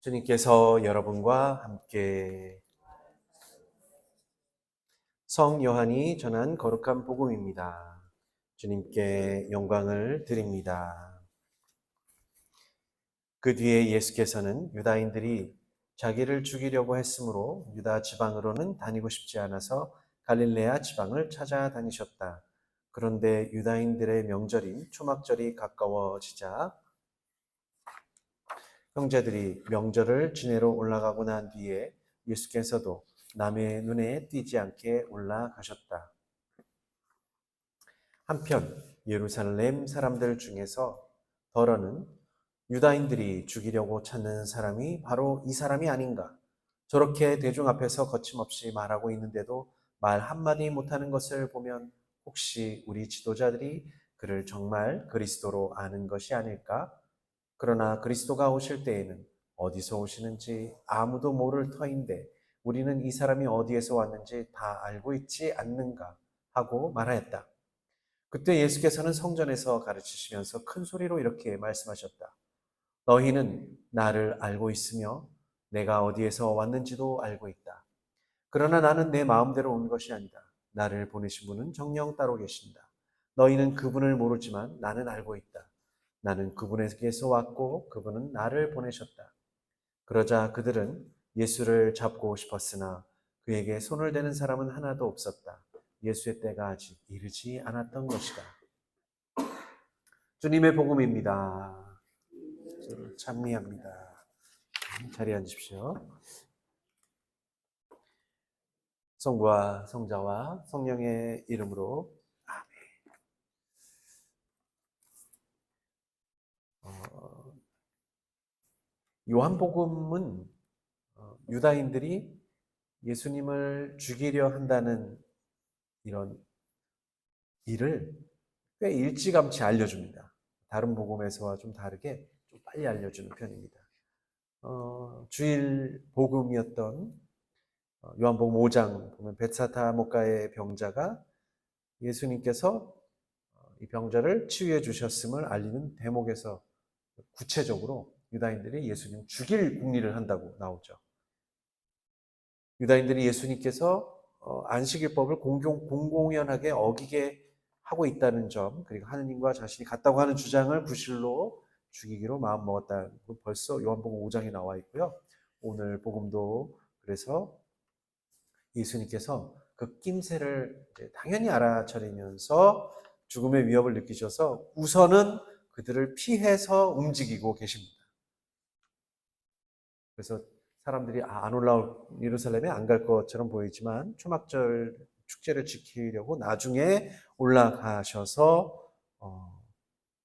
주님께서 여러분과 함께 성 요한이 전한 거룩한 복음입니다. 주님께 영광을 드립니다. 그 뒤에 예수께서는 유다인들이 자기를 죽이려고 했으므로 유다 지방으로는 다니고 싶지 않아서 갈릴레아 지방을 찾아다니셨다. 그런데 유다인들의 명절인 초막절이 가까워지자 형제들이 명절을 지내러 올라가고 난 뒤에 예수께서도 남의 눈에 띄지 않게 올라가셨다. 한편 예루살렘 사람들 중에서 더러는 유다인들이 죽이려고 찾는 사람이 바로 이 사람이 아닌가? 저렇게 대중 앞에서 거침없이 말하고 있는데도 말 한마디 못하는 것을 보면 혹시 우리 지도자들이 그를 정말 그리스도로 아는 것이 아닐까? 그러나 그리스도가 오실 때에는 어디서 오시는지 아무도 모를 터인데 우리는 이 사람이 어디에서 왔는지 다 알고 있지 않는가 하고 말하였다. 그때 예수께서는 성전에서 가르치시면서 큰 소리로 이렇게 말씀하셨다. 너희는 나를 알고 있으며 내가 어디에서 왔는지도 알고 있다. 그러나 나는 내 마음대로 온 것이 아니다. 나를 보내신 분은 정녕 따로 계신다. 너희는 그분을 모르지만 나는 알고 있다. 나는 그분에게서 왔고 그분은 나를 보내셨다. 그러자 그들은 예수를 잡고 싶었으나 그에게 손을 대는 사람은 하나도 없었다. 예수의 때가 아직 이르지 않았던 것이다. 주님의 복음입니다. 찬미합니다. 자리에 앉으십시오. 성부와 성자와 성령의 이름으로 요한복음은 유다인들이 예수님을 죽이려 한다는 이런 일을 꽤 일찌감치 알려줍니다. 다른 복음에서와 좀 다르게 좀 빨리 알려주는 편입니다. 주일 복음이었던 요한복음 5장 보면 벳사다 목가의 병자가 예수님께서 이 병자를 치유해 주셨음을 알리는 대목에서 구체적으로 유다인들이 예수님 죽일 궁리를 한다고 나오죠. 유다인들이 예수님께서 안식일법을 공공연하게 어기게 하고 있다는 점, 그리고 하느님과 자신이 같다고 하는 주장을 구실로 죽이기로 마음먹었다는 건 벌써 요한복음 5장에 나와 있고요. 오늘 복음도 그래서 예수님께서 그 낌새를 당연히 알아차리면서 죽음의 위협을 느끼셔서 우선은 그들을 피해서 움직이고 계십니다. 그래서 사람들이 안 올라올 예루살렘에 안 갈 것처럼 보이지만 초막절 축제를 지키려고 나중에 올라가셔서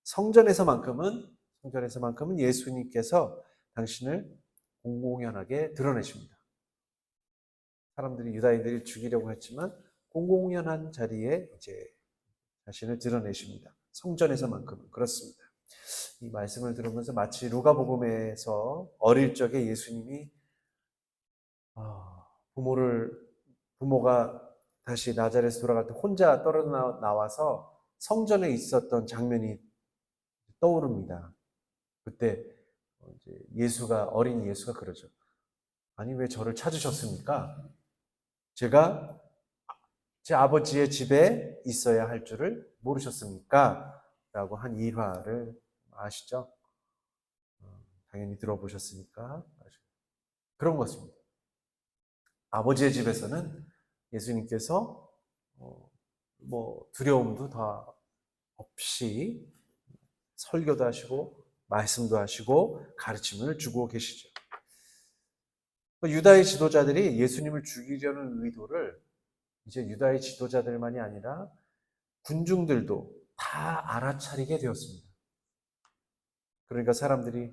성전에서만큼은 예수님께서 당신을 공공연하게 드러내십니다. 사람들이 유다인들이 죽이려고 했지만 공공연한 자리에 이제 자신을 드러내십니다. 성전에서만큼은 그렇습니다. 이 말씀을 들으면서 마치 루가복음에서 어릴 적에 예수님이 부모가 다시 나자렛에서 돌아갈 때 혼자 떨어져 나와서 성전에 있었던 장면이 떠오릅니다. 그때 어린 예수가 그러죠. 아니, 왜 저를 찾으셨습니까? 제가 제 아버지의 집에 있어야 할 줄을 모르셨습니까? 라고 한 일화를 아시죠? 당연히 들어보셨으니까. 그런 것입니다. 아버지의 집에서는 예수님께서 두려움도 다 없이 설교도 하시고 말씀도 하시고 가르침을 주고 계시죠. 유다의 지도자들이 예수님을 죽이려는 의도를 이제 유다의 지도자들만이 아니라 군중들도 다 알아차리게 되었습니다. 그러니까 사람들이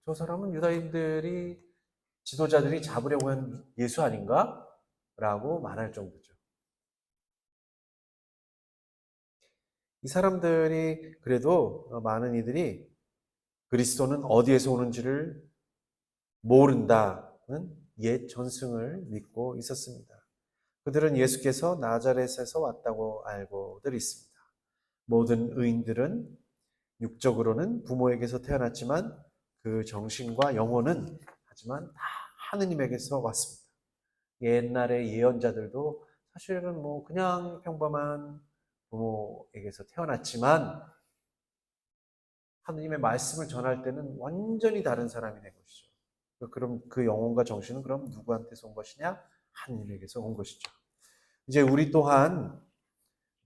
저 사람은 유다인들이 지도자들이 잡으려고 한 예수 아닌가? 라고 말할 정도죠. 이 사람들이 그래도 많은 이들이 그리스도는 어디에서 오는지를 모른다는 옛 전승을 믿고 있었습니다. 그들은 예수께서 나자렛에서 왔다고 알고들 있습니다. 모든 의인들은 육적으로는 부모에게서 태어났지만 그 정신과 영혼은 하지만 다 하느님에게서 왔습니다. 옛날의 예언자들도 사실은 뭐 그냥 평범한 부모에게서 태어났지만 하느님의 말씀을 전할 때는 완전히 다른 사람이 된 것이죠. 그럼 그 영혼과 정신은 그럼 누구한테서 온 것이냐? 하느님에게서 온 것이죠. 이제 우리 또한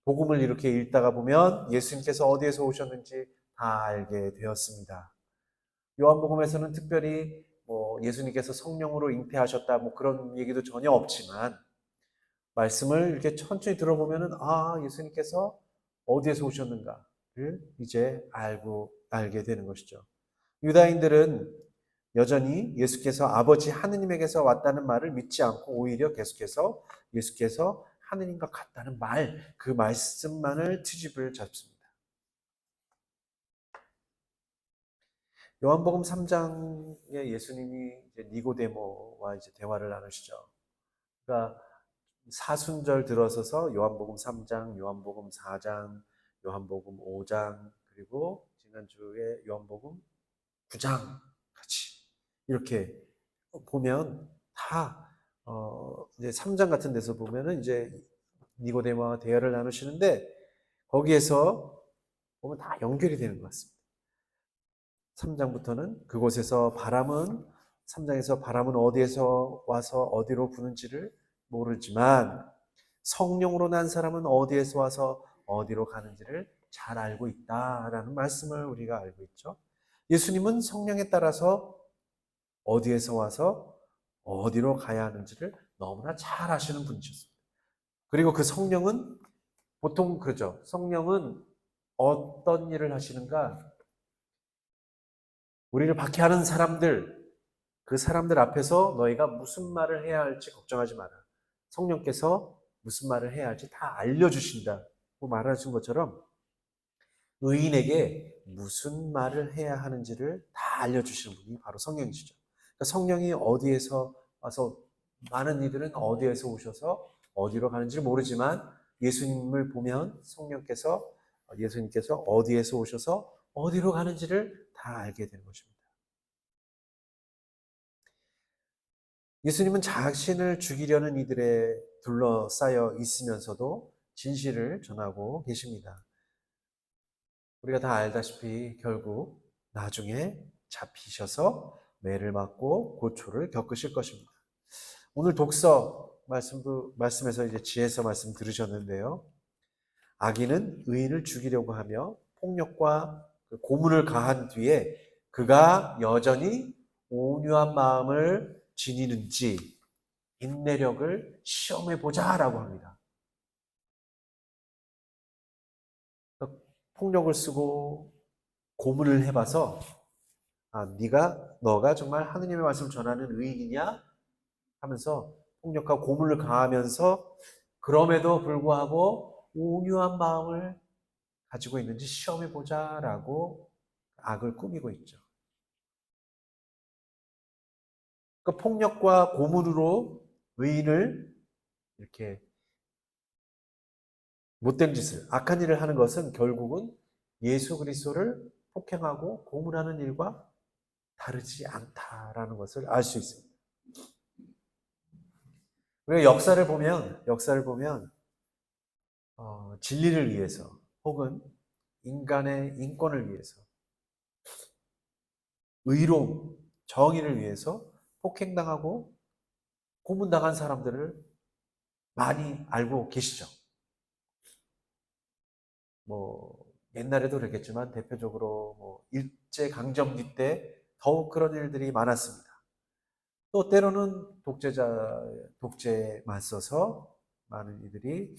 복음을 이렇게 읽다가 보면 예수님께서 어디에서 오셨는지 다 알게 되었습니다. 요한복음에서는 특별히 뭐 예수님께서 성령으로 잉태하셨다 뭐 그런 얘기도 전혀 없지만 말씀을 이렇게 천천히 들어보면은 예수님께서 어디에서 오셨는가를 이제 알게 되는 것이죠. 유다인들은 여전히 예수께서 아버지 하느님에게서 왔다는 말을 믿지 않고 오히려 계속해서 예수께서 하느님과 같다는 그 말씀만을 트집을 잡습니다. 요한복음 3장에 예수님이 이제 니고데모와 이제 대화를 나누시죠. 그러니까 사순절 들어서서 요한복음 3장, 요한복음 4장, 요한복음 5장, 그리고 지난주에 요한복음 9장 같이 이렇게 보면 다 이제 3장 같은 데서 보면은 이제 니고데모와 대화를 나누시는데 거기에서 보면 다 연결이 되는 것 같습니다. 3장부터는 그곳에서 3장에서 바람은 어디에서 와서 어디로 부는지를 모르지만 성령으로 난 사람은 어디에서 와서 어디로 가는지를 잘 알고 있다라는 말씀을 우리가 알고 있죠. 예수님은 성령에 따라서 어디에서 와서 어디로 가야 하는지를 너무나 잘 아시는 분이셨습니다. 그리고 그 성령은 보통 그러죠. 성령은 어떤 일을 하시는가? 우리를 박해하는 사람들, 그 사람들 앞에서 너희가 무슨 말을 해야 할지 걱정하지 마라. 성령께서 무슨 말을 해야 할지 다 알려주신다고 말하신 것처럼 의인에게 무슨 말을 해야 하는지를 다 알려주시는 분이 바로 성령이시죠. 그러니까 성령이 어디에서 와서 많은 이들은 어디에서 오셔서 어디로 가는지 모르지만 예수님을 보면 예수님께서 어디에서 오셔서 어디로 가는지를 다 알게 되는 것입니다. 예수님은 자신을 죽이려는 이들에 둘러싸여 있으면서도 진실을 전하고 계십니다. 우리가 다 알다시피 결국 나중에 잡히셔서 매를 맞고 고초를 겪으실 것입니다. 오늘 독서 말씀에서 이제 지혜서 말씀 들으셨는데요. 악인은 의인을 죽이려고 하며 폭력과 고문을 가한 뒤에 그가 여전히 온유한 마음을 지니는지 인내력을 시험해 보자라고 합니다. 폭력을 쓰고 고문을 해봐서 너가 정말 하느님의 말씀을 전하는 의인이냐 하면서 폭력과 고문을 가하면서 그럼에도 불구하고 온유한 마음을 가지고 있는지 시험해 보자라고 악을 꾸미고 있죠. 그 폭력과 고문으로 의인을 이렇게 못된 짓을, 악한 일을 하는 것은 결국은 예수 그리스도를 폭행하고 고문하는 일과 다르지 않다라는 것을 알 수 있습니다. 우리가 역사를 보면 진리를 위해서 혹은 인간의 인권을 위해서 의로움, 정의를 위해서 폭행당하고 고문당한 사람들을 많이 알고 계시죠. 뭐 옛날에도 그랬겠지만 대표적으로 뭐 일제 강점기 때 더욱 그런 일들이 많았습니다. 또 때로는 독재에 맞서서 많은 이들이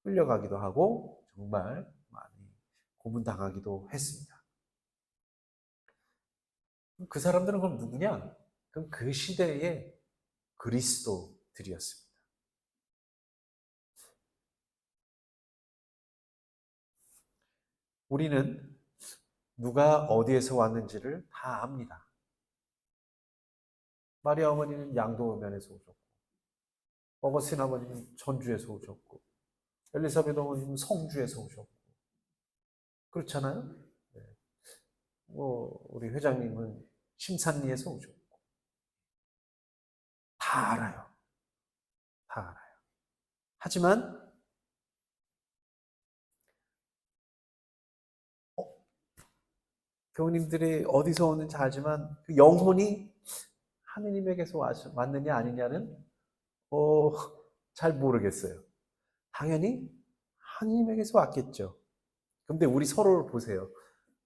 끌려가기도 하고 정말 많이 고문당하기도 했습니다. 그 사람들은 그럼 누구냐? 그럼 그 시대의 그리스도들이었습니다. 우리는 누가 어디에서 왔는지를 다 압니다. 마리아 어머니는 양도면에서 오셨고, 어거스틴 아버님은 전주에서 오셨고, 엘리사벳 어머님은 성주에서 오셨고, 그렇잖아요? 네. 우리 회장님은 심산리에서 오셨고, 다 알아요. 다 알아요. 하지만, 교우님들이 어디서 오는지 알지만, 그 영혼이 하느님에게서 왔느냐 아니냐는, 어, 잘 모르겠어요. 당연히 하느님에게서 왔겠죠. 근데 우리 서로를 보세요.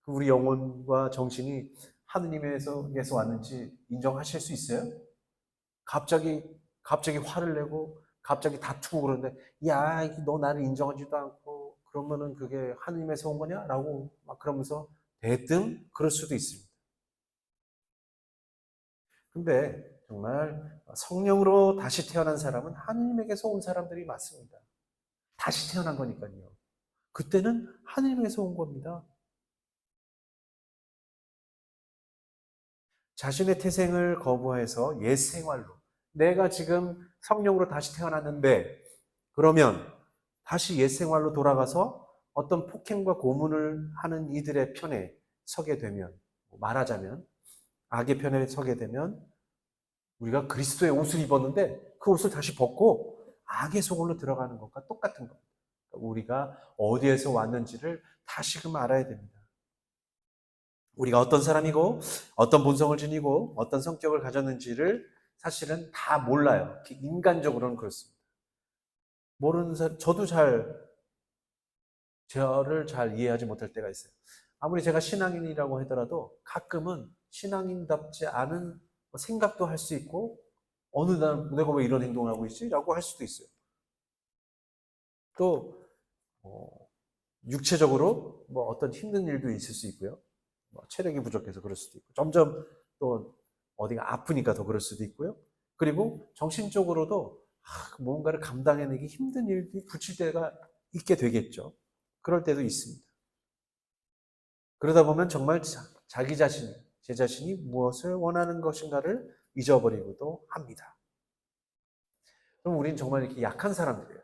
우리 영혼과 정신이 하느님에게서 왔는지 인정하실 수 있어요? 갑자기 화를 내고 갑자기 다투고 그러는데, 야, 너 나를 인정하지도 않고 그러면은 그게 하느님에서 온 거냐라고 막 그러면서 대뜸 그럴 수도 있습니다. 근데 정말 성령으로 다시 태어난 사람은 하느님에게서 온 사람들이 맞습니다. 다시 태어난 거니까요. 그때는 하느님에게서 온 겁니다. 자신의 태생을 거부해서 옛 생활로, 내가 지금 성령으로 다시 태어났는데, 그러면 다시 옛 생활로 돌아가서 어떤 폭행과 고문을 하는 이들의 편에 서게 되면, 말하자면 악의 편에 서게 되면, 우리가 그리스도의 옷을 입었는데 그 옷을 다시 벗고 악의 속으로 들어가는 것과 똑같은 겁니다. 우리가 어디에서 왔는지를 다시금 알아야 됩니다. 우리가 어떤 사람이고 어떤 본성을 지니고 어떤 성격을 가졌는지를 사실은 다 몰라요. 인간적으로는 그렇습니다. 모르는 사람, 저를 잘 이해하지 못할 때가 있어요. 아무리 제가 신앙인이라고 하더라도 가끔은 신앙인답지 않은 생각도 할 수 있고, 어느 날 내가 왜 이런 행동을 하고 있지? 라고 할 수도 있어요. 또 어, 육체적으로 어떤 힘든 일도 있을 수 있고요. 체력이 부족해서 그럴 수도 있고, 점점 또 어디가 아프니까 더 그럴 수도 있고요. 그리고 정신적으로도 뭔가를 감당해내기 힘든 일이 붙일 때가 있게 되겠죠. 그럴 때도 있습니다. 그러다 보면 정말 자기 자신, 제 자신이 무엇을 원하는 것인가를 잊어버리고도 합니다. 그럼 우리는 정말 이렇게 약한 사람들이에요.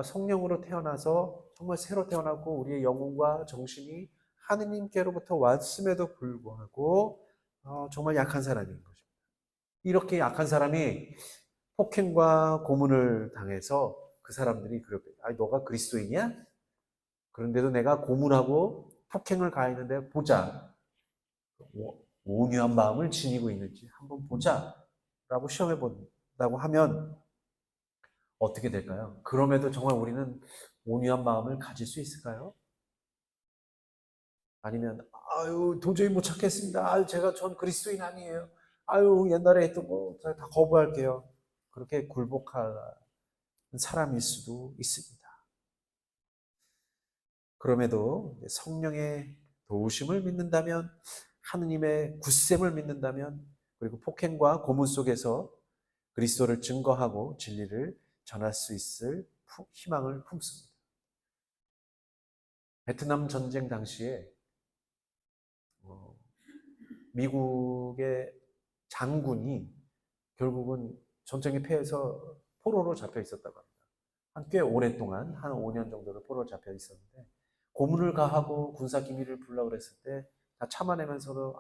성령으로 태어나서 정말 새로 태어나고 우리의 영혼과 정신이 하느님께로부터 왔음에도 불구하고 정말 약한 사람인 거죠. 이렇게 약한 사람이 폭행과 고문을 당해서 그 사람들이 그렇게, 아니 너가 그리스도인이야? 그런데도 내가 고문하고 폭행을 가했는데 보자. 온유한 마음을 지니고 있는지 한번 보자. 라고 시험해 본다고 하면 어떻게 될까요? 그럼에도 정말 우리는 온유한 마음을 가질 수 있을까요? 아니면 아유 도저히 못 찾겠습니다. 아유 전 그리스도인 아니에요. 아유 옛날에 했던 거 다 거부할게요. 그렇게 굴복한 사람일 수도 있습니다. 그럼에도 성령의 도우심을 믿는다면, 하느님의 굳셈을 믿는다면, 그리고 폭행과 고문 속에서 그리스도를 증거하고 진리를 전할 수 있을 희망을 품습니다. 베트남 전쟁 당시에 어, 미국의 장군이 결국은 전쟁에 패해서 포로로 잡혀 있었다고 합니다. 꽤 오랫동안, 한 5년 정도를 포로로 잡혀 있었는데, 고문을 가하고 군사 기밀을 불라고 그랬을 때 다 참아내면서도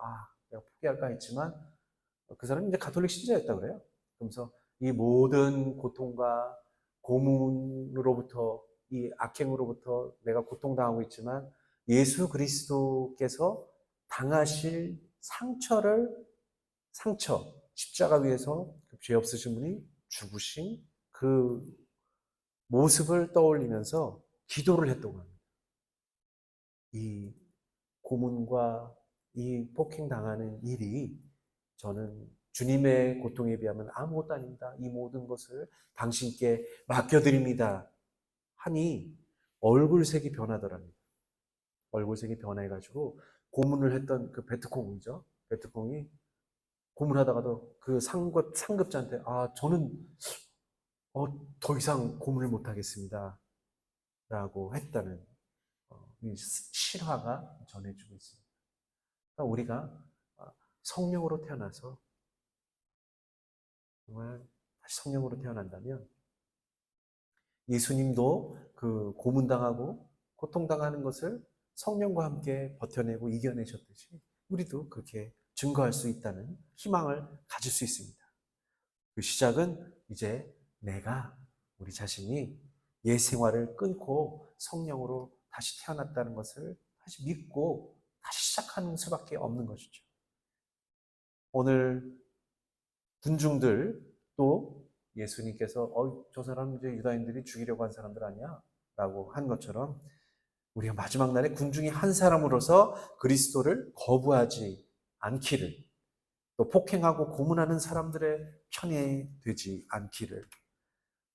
내가 포기할까 했지만 그 사람이 이제 가톨릭 신자였다 그래요. 그러면서 이 모든 고통과 고문으로부터, 이 악행으로부터 내가 고통당하고 있지만 예수 그리스도께서 당하실 상처, 십자가 위에서 그 죄 없으신 분이 죽으신 그 모습을 떠올리면서 기도를 했던 겁니다. 이 고문과 이 폭행당하는 일이 저는 주님의 고통에 비하면 아무것도 아닙니다. 이 모든 것을 당신께 맡겨드립니다. 하니 얼굴색이 변하더랍니다. 얼굴색이 변해가지고 고문을 했던 그 베트콩이죠. 베트콩이 고문하다가도 그 상급자한테 저는 더 이상 고문을 못하겠습니다. 라고 했다는 이 실화가 전해지고 있습니다. 그러니까 우리가 성령으로 태어나서 정말 다시 성령으로 태어난다면 예수님도 그 고문당하고 고통당하는 것을 성령과 함께 버텨내고 이겨내셨듯이 우리도 그렇게 증거할 수 있다는 희망을 가질 수 있습니다. 그 시작은 이제 내가 우리 자신이 옛 생활을 끊고 성령으로 다시 태어났다는 것을 다시 믿고 다시 시작하는 수밖에 없는 것이죠. 오늘 군중들 또 예수님께서 저 사람 이제 유다인들이 죽이려고 한 사람들 아니야? 라고 한 것처럼 우리가 마지막 날에 군중이 한 사람으로서 그리스도를 거부하지 않기를, 또 폭행하고 고문하는 사람들의 편이 되지 않기를,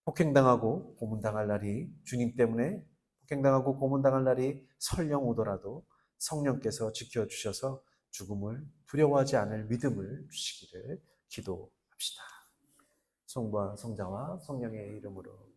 폭행당하고 고문당할 날이 주님 때문에 폭행당하고 고문당할 날이 설령 오더라도 성령께서 지켜주셔서 죽음을 두려워하지 않을 믿음을 주시기를 기도합시다. 성부와 성자와 성령의 이름으로